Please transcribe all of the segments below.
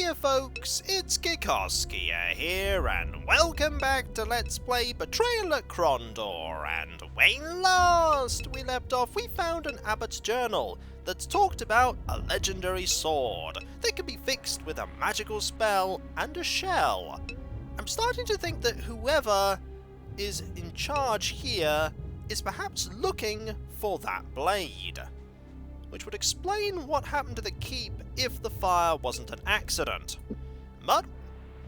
Hiya folks, it's Kikoskia here, and welcome back to Let's Play Betrayal at Krondor. And when last we left off, we found an abbot's journal that's talked about a legendary sword that can be fixed with a magical spell and a shell. I'm starting to think that whoever is in charge here is perhaps looking for that blade, which would explain what happened to the keep if the fire wasn't an accident. But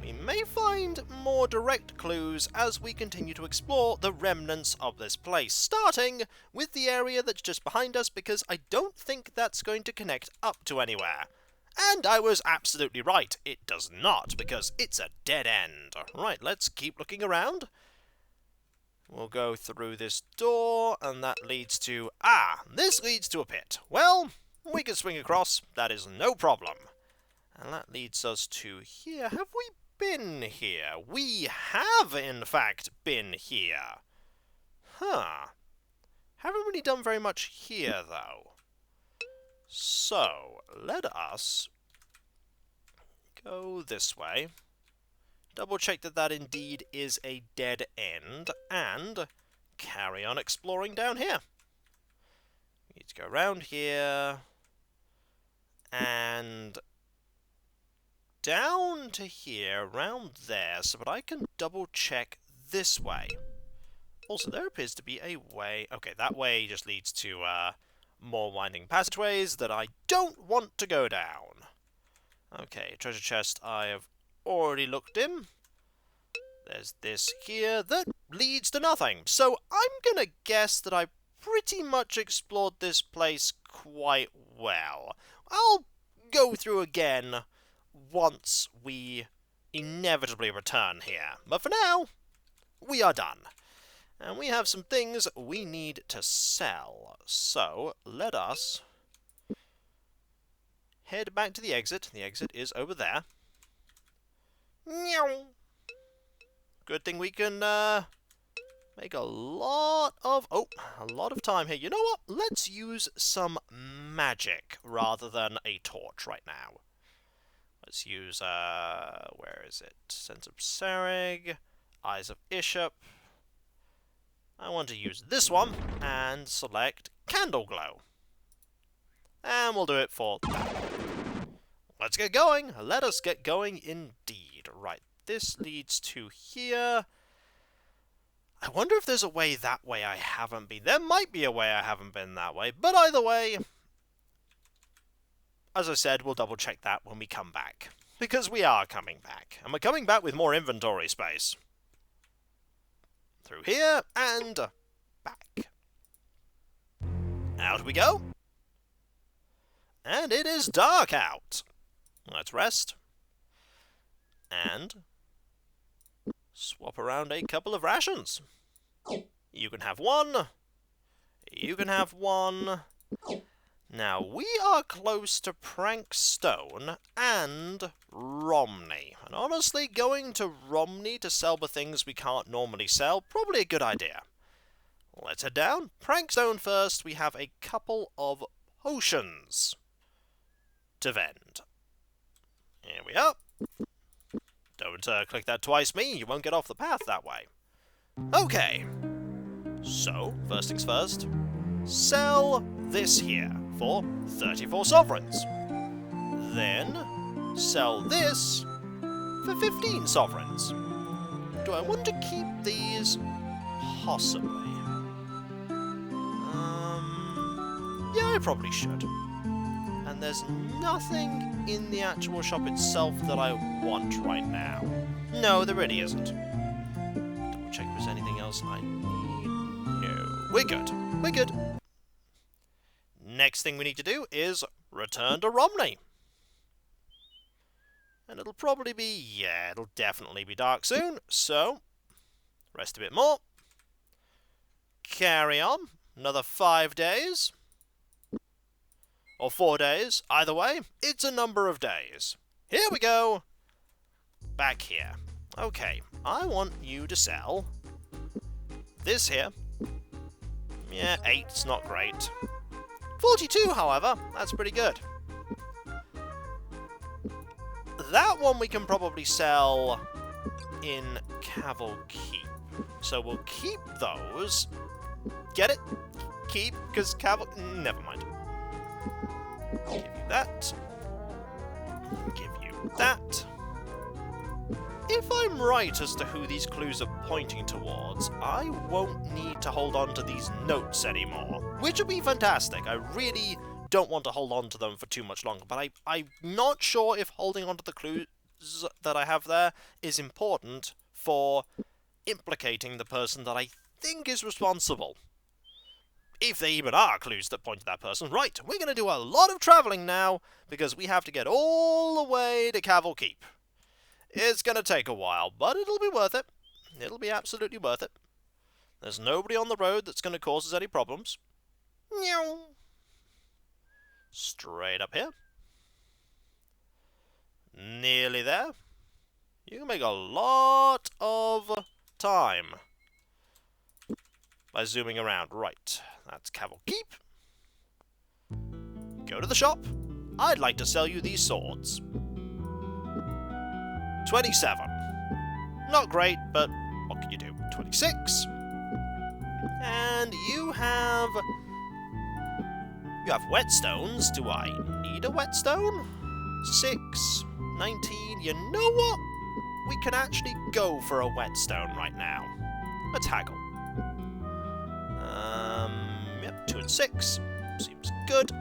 we may find more direct clues as we continue to explore the remnants of this place, starting with the area that's just behind us, because I don't think that's going to connect up to anywhere. And I was absolutely right, it does not, because it's a dead end. Right, let's keep looking around. We'll go through this door, and that leads to... this leads to a pit. Well, we can swing across, that is no problem. And that leads us to here. Have we been here? We have, in fact, been here. Haven't really done very much here, though. So, let us go this way. Double check that that indeed is a dead end, and carry on exploring down here. We need to go around here, and down to here, around there, so that I can double check this way. Also, there appears to be a way... Okay, that way just leads to more winding passageways that I don't want to go down. Okay, treasure chest I have already looked in. There's this here that leads to nothing. So I'm gonna guess that I pretty much explored this place quite well. I'll go through again once we inevitably return here. But for now, we are done. And we have some things we need to sell. So let us head back to the exit. The exit is over there. Meow. Good thing we can make a lot of time here. You know what? Let's use some magic rather than a torch right now. Let's use where is it? Sense of Sareg, Eyes of Ishap. I want to use this one and select Candle Glow. And we'll do it for that. Let's get going. Let us get going indeed. Right, this leads to here. I wonder if there's a way that way I haven't been. There might be a way I haven't been that way, but either way, as I said, we'll double check that when we come back. Because we are coming back. And we're coming back with more inventory space. Through here, and back. Out we go. And it is dark out. Let's rest. And swap around a couple of rations. You can have one. You can have one. Now, we are close to Prankstone and Romney. And honestly, going to Romney to sell the things we can't normally sell, probably a good idea. Let's head down. Prankstone first. We have a couple of potions to vend. Here we are. Don't click that twice me, you won't get off the path that way. Okay. So, first things first. Sell this here for 34 sovereigns. Then, sell this for 15 sovereigns. Do I want to keep these? Possibly. Yeah, I probably should. And there's nothing in the actual shop itself that I want right now. No, there really isn't. Double check if there's anything else I need. No. We're good. We're good. Next thing we need to do is return to Romney. And it'll probably be... yeah, it'll definitely be dark soon. So, rest a bit more. Carry on. Another 5 days. Or 4 days. Either way, it's a number of days. Here we go. Back here. Okay, I want you to sell this here. Yeah, 8's not great. 42, however, that's pretty good. that one we can probably sell in Cavall Keep. So we'll keep those. Get it? Keep, because Cavall... Never mind. Give you that. Give you that. If I'm right as to who these clues are pointing towards, I won't need to hold on to these notes anymore, which would be fantastic. I really don't want to hold on to them for too much longer, but I'm not sure if holding on to the clues that I have there is important for implicating the person that I think is responsible. If they even are clues that point to that person. Right, we're going to do a lot of travelling now, because we have to get all the way to Cavall Keep. It's going to take a while, but it'll be worth it. It'll be absolutely worth it. There's nobody on the road that's going to cause us any problems. Meow. Straight up here. Nearly there. You can make a lot of time by zooming around. Right, that's Cavall Keep. Go to the shop. I'd like to sell you these swords. 27. Not great, but what can you do? 26. And you have whetstones. Do I need a whetstone? 6. 19. You know what? We can actually go for a whetstone right now. Let's haggle. Yep, 2 and 6. Seems good.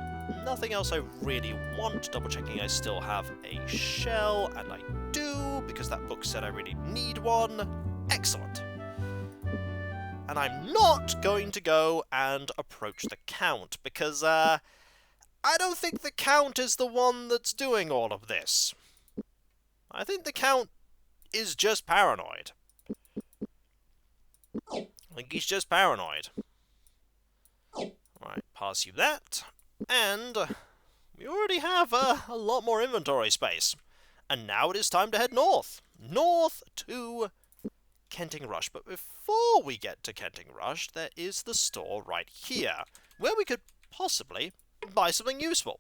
Nothing else I really want. Double checking I still have a shell, and I do, because that book said I really need one. Excellent. And I'm not going to go and approach the Count, because I don't think the Count is the one that's doing all of this. I think the Count is just paranoid. I think he's just paranoid. Alright, pass you that. And we already have a lot more inventory space. And now it is time to head north. North to Kenting Rush. But before we get to Kenting Rush, there is the store right here, where we could possibly buy something useful.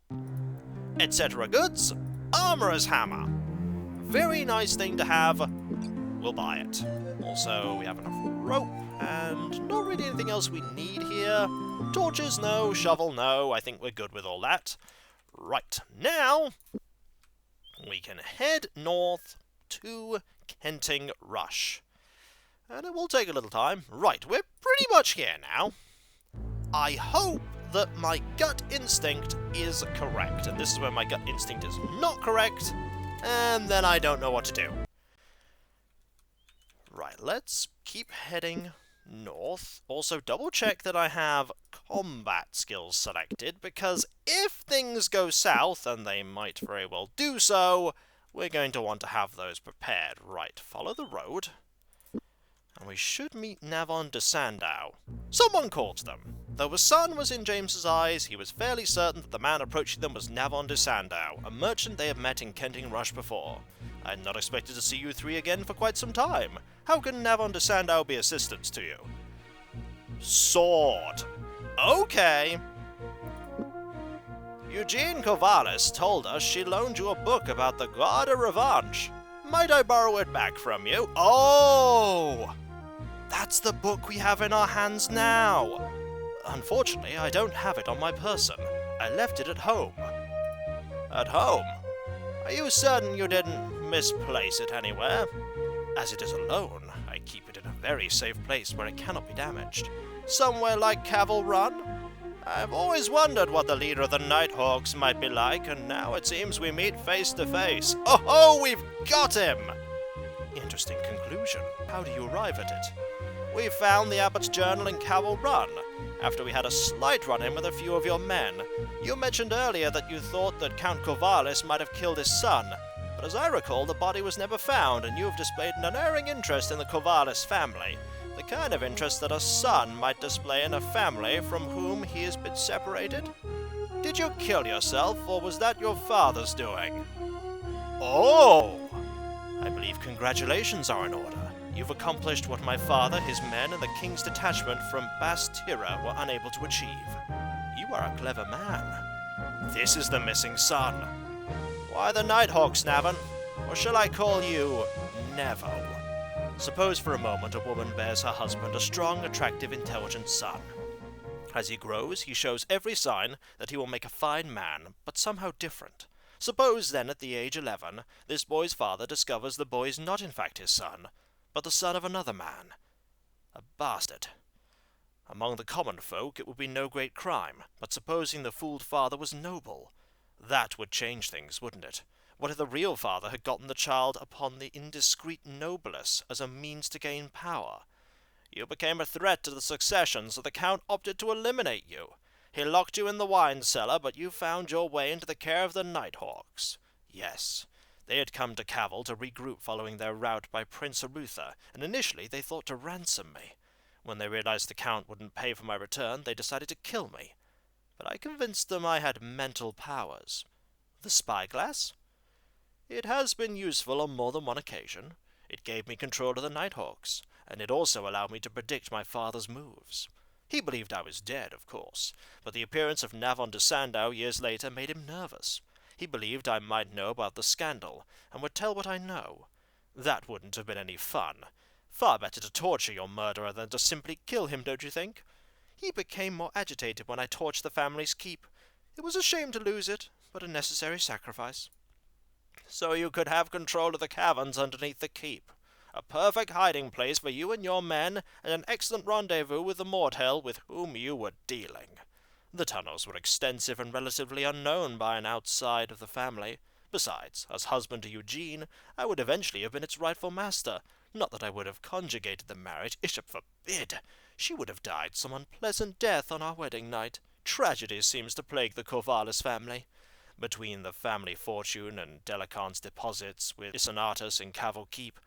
Etc. goods, Armorer's Hammer. Very nice thing to have. We'll buy it. Also, we have enough rope, and not really anything else we need here. Torches, no. Shovel, no. I think we're good with all that. Right, now we can head north to Kenting Rush. And it will take a little time. Right, we're pretty much here now. I hope that my gut instinct is correct. And this is where my gut instinct is not correct, and then I don't know what to do. Right, let's keep heading north. Also, double check that I have combat skills selected, because if things go south, and they might very well do so, we're going to want to have those prepared. Right, follow the road. And we should meet Navon de Sandow. Someone caught them. Though the sun was in James's eyes, he was fairly certain that the man approaching them was Navon de Sandow, a merchant they had met in Kenting Rush before. I had not expected to see you three again for quite some time. How can Navon de Sandow be assistance to you? Sword. Okay. Eugene Covalis told us she loaned you a book about the God of Revanche. Might I borrow it back from you? Oh! That's the book we have in our hands now. Unfortunately, I don't have it on my person. I left it at home. At home? Are you certain you didn't misplace it anywhere? As it is alone, I keep it in a very safe place where it cannot be damaged. Somewhere like Cavall Run? I've always wondered what the leader of the Nighthawks might be like, and now it seems we meet face to face. Oh, we've got him! Interesting conclusion. How do you arrive at it? We found the Abbot's journal in Cavall Run, after we had a slight run-in with a few of your men. You mentioned earlier that you thought that Count Covalis might have killed his son, but as I recall, the body was never found, and you have displayed an unerring interest in the Covalis family. The kind of interest that a son might display in a family from whom he has been separated? Did you kill yourself, or was that your father's doing? Oh! I believe congratulations are in order. You've accomplished what my father, his men, and the king's detachment from Bastira were unable to achieve. You are a clever man. This is the missing son. Why the Nighthawks, Navon? Or shall I call you Neville? Suppose for a moment a woman bears her husband a strong, attractive, intelligent son. As he grows, he shows every sign that he will make a fine man, but somehow different. Suppose then at the age 11, this boy's father discovers the boy is not in fact his son, but the son of another man. A bastard. Among the common folk it would be no great crime, but supposing the fooled father was noble. That would change things, wouldn't it? What if the real father had gotten the child upon the indiscreet noblesse as a means to gain power? You became a threat to the succession, so the Count opted to eliminate you. He locked you in the wine cellar, but you found your way into the care of the Nighthawks. Yes, they had come to Cavall to regroup following their rout by Prince Arutha, and initially they thought to ransom me. When they realized the Count wouldn't pay for my return, they decided to kill me. But I convinced them I had mental powers. The spyglass? It has been useful on more than one occasion. It gave me control of the Nighthawks, and it also allowed me to predict my father's moves. He believed I was dead, of course, but the appearance of Navon de Sandow years later made him nervous. He believed I might know about the scandal, and would tell what I know. That wouldn't have been any fun. Far better to torture your murderer than to simply kill him, don't you think? He became more agitated when I torched the family's keep. It was a shame to lose it, but a necessary sacrifice. So you could have control of the caverns underneath the keep. A perfect hiding place for you and your men, and an excellent rendezvous with the Moredhel with whom you were dealing. The tunnels were extensive and relatively unknown by an outside of the family. Besides, as husband to Ugyne, I would eventually have been its rightful master. Not that I would have conjugated the marriage, Isham forbid. She would have died some unpleasant death on our wedding night. Tragedy seems to plague the Corvallis family. Between the family fortune and Delacon's deposits with Isonatus in Cavall Keep,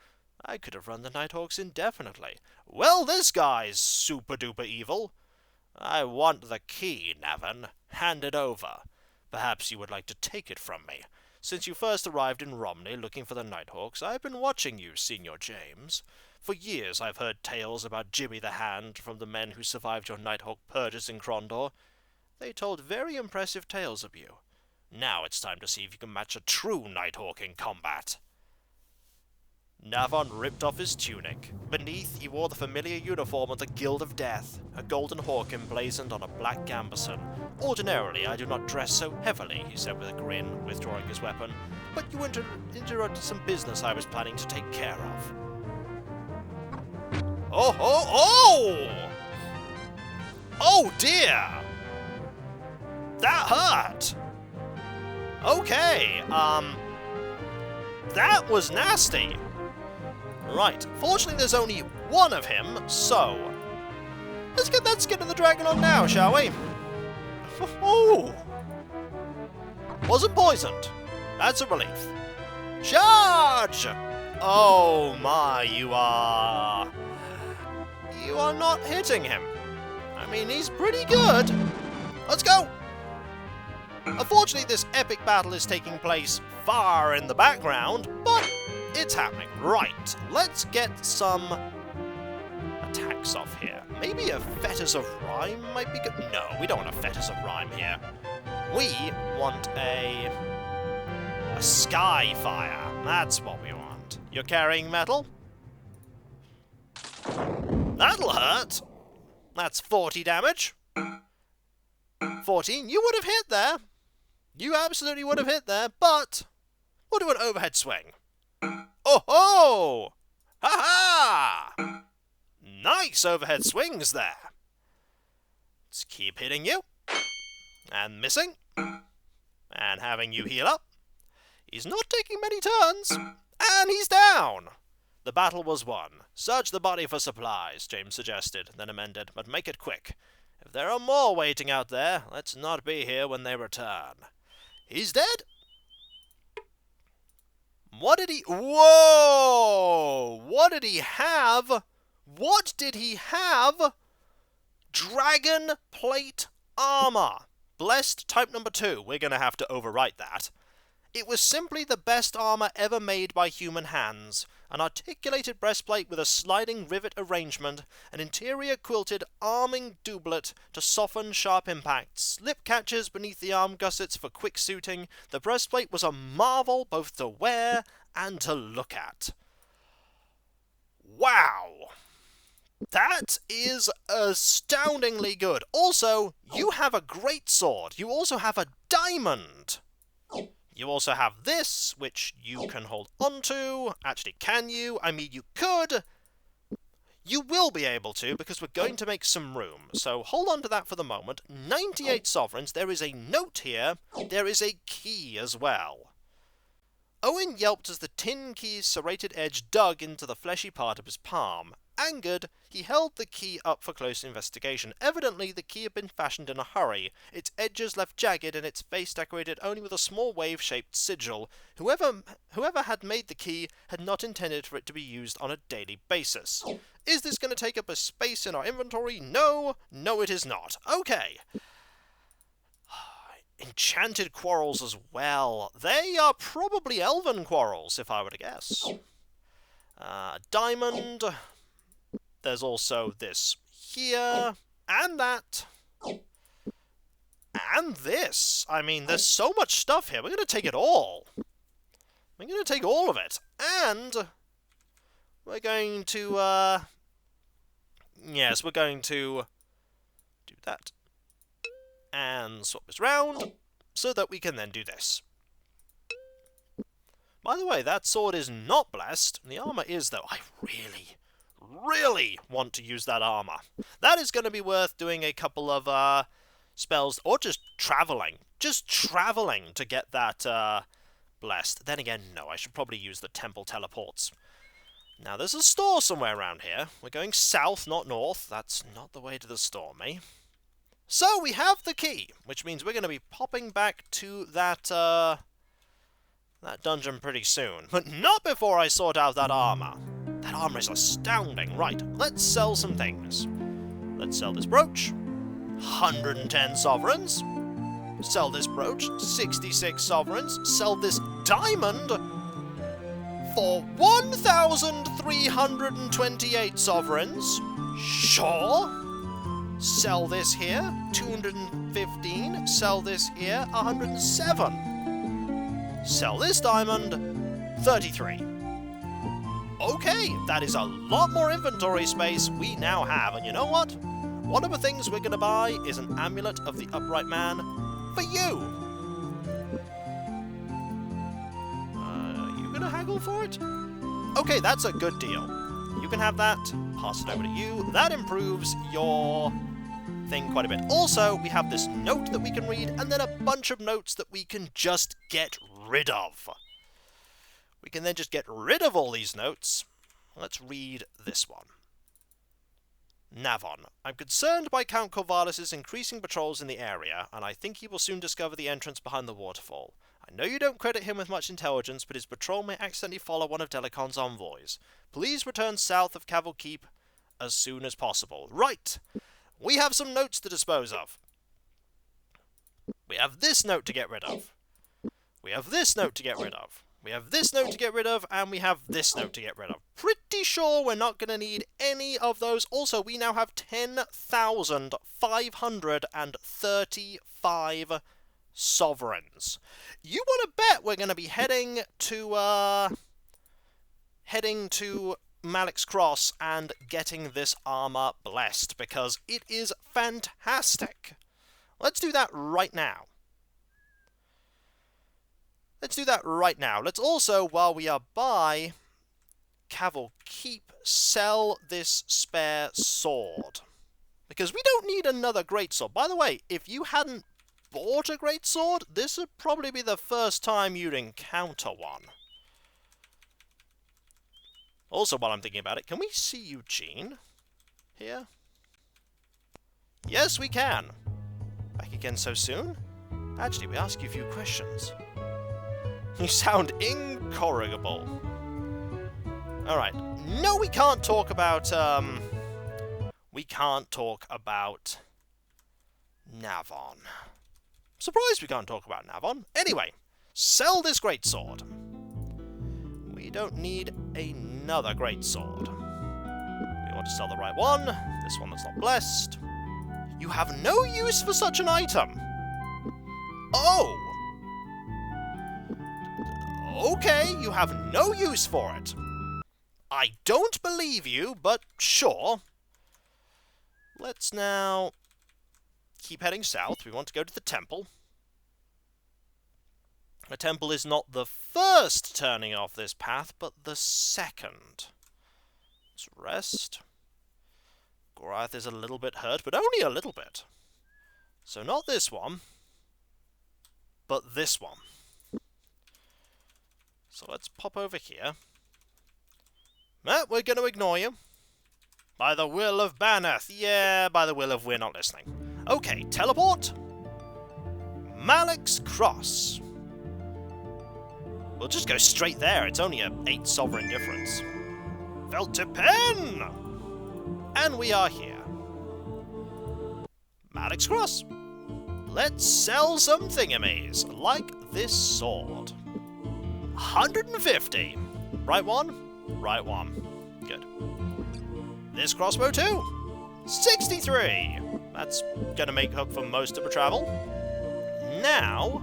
I could have run the Nighthawks indefinitely. Well, this guy's super-duper evil. I want the key, Navon. Hand it over. Perhaps you would like to take it from me. Since you first arrived in Romney looking for the Nighthawks, I've been watching you, Senior James. For years I've heard tales about Jimmy the Hand from the men who survived your Nighthawk purges in Krondor. They told very impressive tales of you. Now it's time to see if you can match a true Nighthawk in combat. Navon ripped off his tunic. Beneath, he wore the familiar uniform of the Guild of Death, a golden hawk emblazoned on a black gambeson. Ordinarily, I do not dress so heavily, he said with a grin, withdrawing his weapon, but you interrupted some business I was planning to take care of. Oh, oh, oh! Oh dear! That hurt! Okay, that was nasty. Right, fortunately there's only one of him, so let's get that Skin of the Dragon on now, shall we? Oh! Wasn't poisoned. That's a relief. Charge! Oh my, you are not hitting him. I mean, he's pretty good. Let's go! Unfortunately, this epic battle is taking place far in the background, but it's happening. Right, let's get some attacks off here. Maybe a Fetters of Rhyme might be good. No, we don't want a Fetters of Rhyme here. We want a Skyfire. That's what we want. You're carrying metal? That'll hurt. That's 40 damage. 14. You would have hit there. You absolutely would have hit there, but we'll do an overhead swing. Oh ho! Ha ha! Nice overhead swings there. Let's keep hitting you. And missing. And having you heal up. He's not taking many turns. And he's down. The battle was won. Search the body for supplies, James suggested, then amended, but make it quick. If there are more waiting out there, let's not be here when they return. He's dead? What did he... Whoa! What did he have? What did he have? Dragon plate armor. Blessed type number 2. We're going to have to overwrite that. It was simply the best armor ever made by human hands. An articulated breastplate with a sliding rivet arrangement, an interior quilted arming doublet to soften sharp impacts, slip catches beneath the arm gussets for quick suiting. The breastplate was a marvel both to wear and to look at. Wow! That is astoundingly good. Also, you have a great sword. You also have a diamond. You also have this, which you can hold onto. Actually, can you? I mean, you could. You will be able to, because we're going to make some room. So hold on to that for the moment. 98 sovereigns. There is a note here. There is a key as well. Owen yelped as the tin key's serrated edge dug into the fleshy part of his palm. Angered, he held the key up for close investigation. Evidently, the key had been fashioned in a hurry, its edges left jagged and its face decorated only with a small wave-shaped sigil. Whoever had made the key had not intended for it to be used on a daily basis. Is this going to take up a space in our inventory? No. No, it is not. Okay. Enchanted quarrels as well. They are probably elven quarrels, if I were to guess. Diamond. There's also this here, and that, and this. I mean, there's so much stuff here. We're going to take it all. We're going to take all of it. And we're going to, yes, we're going to do that. And swap this round, so that we can then do this. By the way, that sword is not blessed. The armor is, though. I really want to use that armor. That is going to be worth doing a couple of spells, or just traveling. Just traveling to get that blessed. Then again, no, I should probably use the temple teleports. Now, there's a store somewhere around here. We're going south, not north. That's not the way to the store, me. So, we have the key, which means we're going to be popping back to that dungeon pretty soon. But not before I sort out that armor. That armor is astounding. Right, let's sell some things. Let's sell this brooch. 110 sovereigns. Sell this brooch. 66 sovereigns. Sell this diamond for 1,328 sovereigns. Sure. Sell this here. 215. Sell this here. 107. Sell this diamond. 33. Okay, that is a lot more inventory space we now have, and you know what? One of the things we're going to buy is an Amulet of the Upright Man for you. You going to haggle for it? Okay, that's a good deal. You can have that, pass it over to you. That improves your thing quite a bit. Also, we have this note that we can read, and then a bunch of notes that we can just get rid of. We can then just get rid of all these notes. Let's read this one. Navon. I'm concerned by Count Corvallis' increasing patrols in the area, and I think he will soon discover the entrance behind the waterfall. I know you don't credit him with much intelligence, but his patrol may accidentally follow one of Delicon's envoys. Please return south of Cavall Keep as soon as possible. Right! We have some notes to dispose of. We have this note to get rid of. We have this note to get rid of. We have this note to get rid of, and we have this note to get rid of. Pretty sure we're not going to need any of those. Also, we now have 10,535 sovereigns. You want to bet we're going to be heading to Malik's Cross and getting this armor blessed, because it is fantastic. Let's do that right now. Let's do that right now. Let's also, while we are by Cavall Keep, sell this spare sword. Because we don't need another greatsword. By the way, if you hadn't bought a greatsword, this would probably be the first time you'd encounter one. Also, while I'm thinking about it, can we see Ugyne here? Yes, we can. Back again so soon? Actually, we ask you a few questions. You sound incorrigible. Alright. No, we can't talk about, we can't talk about Navon. Surprised we can't talk about Navon. Anyway, sell this greatsword. We don't need another greatsword. We want to sell the right one. This one that's not blessed. You have no use for such an item. Oh! Okay, you have no use for it. I don't believe you, but sure. Let's now keep heading south. We want to go to the temple. The temple is not the first turning off this path, but the second. Let's rest. Goliath is a little bit hurt, but only a little bit. So not this one, but this one. So let's pop over here. We're going to ignore you. By the will of Baneth. Yeah, by the will of we're not listening. Okay, teleport. Malek's Cross. We'll just go straight there. It's only a 8 sovereign difference. Felt to pen! And we are here. Malek's Cross. Let's sell some thingamies, like this sword. 150. Right one? Right one. Good. This crossbow too. 63. That's gonna make up for most of the travel. Now,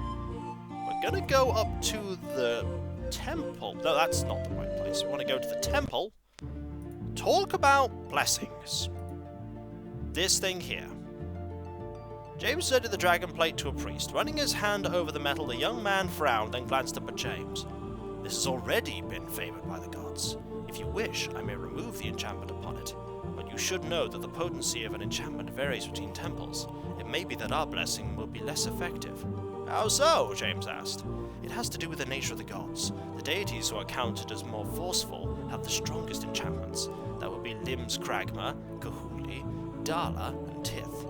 we're gonna go up to the temple. No, that's not the right place. We want to go to the temple. Talk about blessings. This thing here. James said the dragon plate to a priest. Running his hand over the metal, the young man frowned, then glanced up at James. This has already been favored by the gods. If you wish, I may remove the enchantment upon it. But you should know that the potency of an enchantment varies between temples. It may be that our blessing will be less effective. How so? James asked. It has to do with the nature of the gods. The deities who are counted as more forceful have the strongest enchantments. That would be Lim's Kragma, Kahuli, Dala, and Tith.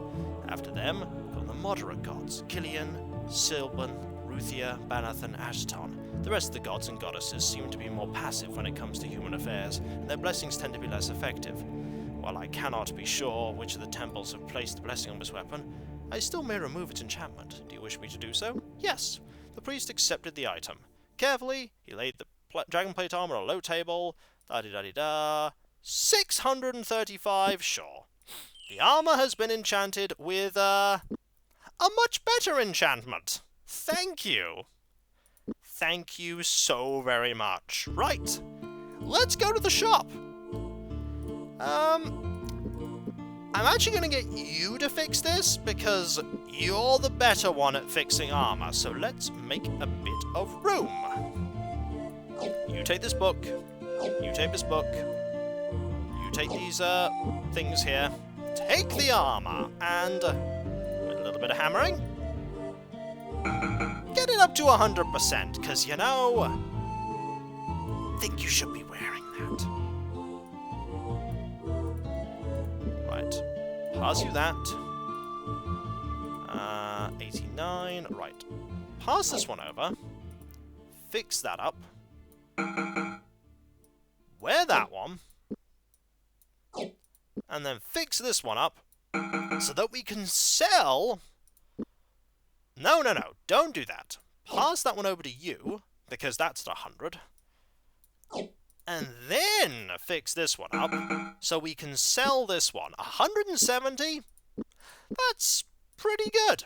After them come the moderate gods, Killian, Silban, Ruthia, Baneth, and Ashton. The rest of the gods and goddesses seem to be more passive when it comes to human affairs, and their blessings tend to be less effective. While I cannot be sure which of the temples have placed the blessing on this weapon, I still may remove its enchantment. Do you wish me to do so? Yes. The priest accepted the item. Carefully, he laid the dragon plate armor on a low table. Da-di-da-di-da. 635, sure. The armor has been enchanted with, a much better enchantment. Thank you. Thank you so very much. Right. Let's go to the shop. I'm actually going to get you to fix this, because you're the better one at fixing armor, so let's make a bit of room. You take this book. You take this book. You take these, things here. Take the armor, and with a little bit of hammering, get it up to 100%, because, you know, I think you should be wearing that. Right. Pass you that. 89. Right. Pass this one over. Fix that up. Wear that one. And then fix this one up so that we can sell... No, don't do that. Pass that one over to you, because that's at 100. And then fix this one up so we can sell this one. 170? That's pretty good.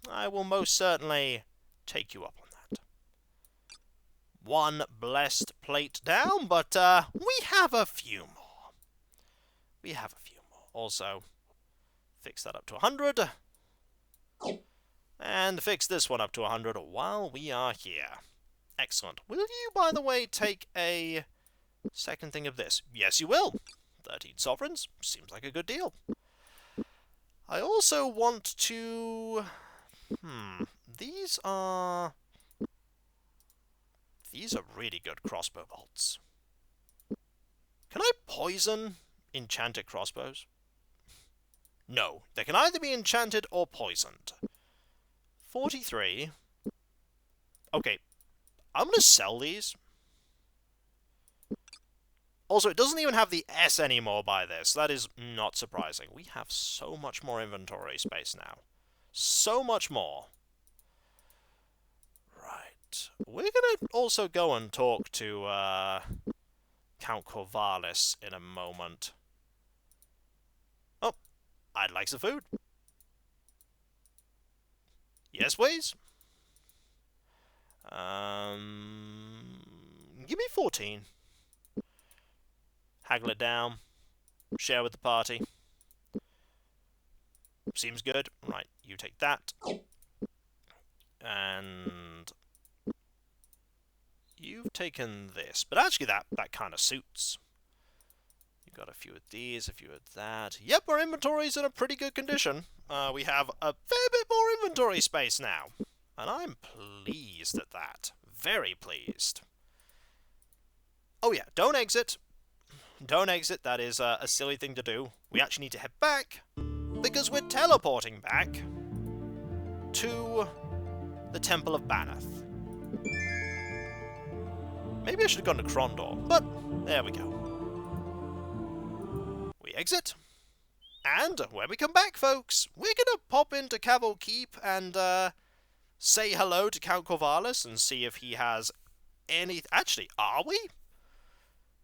I will most certainly take you up on that. One blessed plate down, but we have a few more. We have a few more. Also, fix that up to 100. And fix this one up to 100 while we are here. Excellent. Will you, by the way, take a second thing of this? Yes, you will. 13 sovereigns. Seems like a good deal. I also want to... These are really good crossbow bolts. Can I poison enchanted crossbows? No. They can either be enchanted or poisoned. 43. Okay. I'm going to sell these. Also, it doesn't even have the S anymore by this. That is not surprising. We have so much more inventory space now. So much more. Right. We're going to also go and talk to Count Corvallis in a moment. Oh, I'd like some food. Yes, please. Give me 14. Haggle it down. Share with the party. Seems good. Right, you take that. And you've taken this. But actually that kind of suits. You've got a few of these, a few of that. Yep, our inventory's in a pretty good condition. We have a fair bit more inventory space now. And I'm pleased at that. Very pleased. Oh yeah, don't exit. Don't exit, that is a silly thing to do. We actually need to head back, because we're teleporting back to the Temple of Banath. Maybe I should have gone to Krondor, but there we go. We exit, and when we come back, folks, we're gonna pop into Cavall Keep and say hello to Count Corvallis and see if he has any... Actually, are we?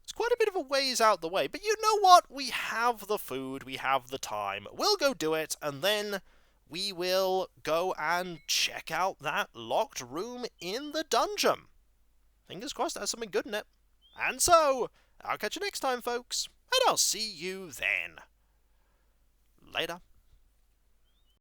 It's quite a bit of a ways out the way, but you know what? We have the food, we have the time. We'll go do it, and then we will go and check out that locked room in the dungeon. Fingers crossed there's something good in it. And so, I'll catch you next time, folks, and I'll see you then. Later.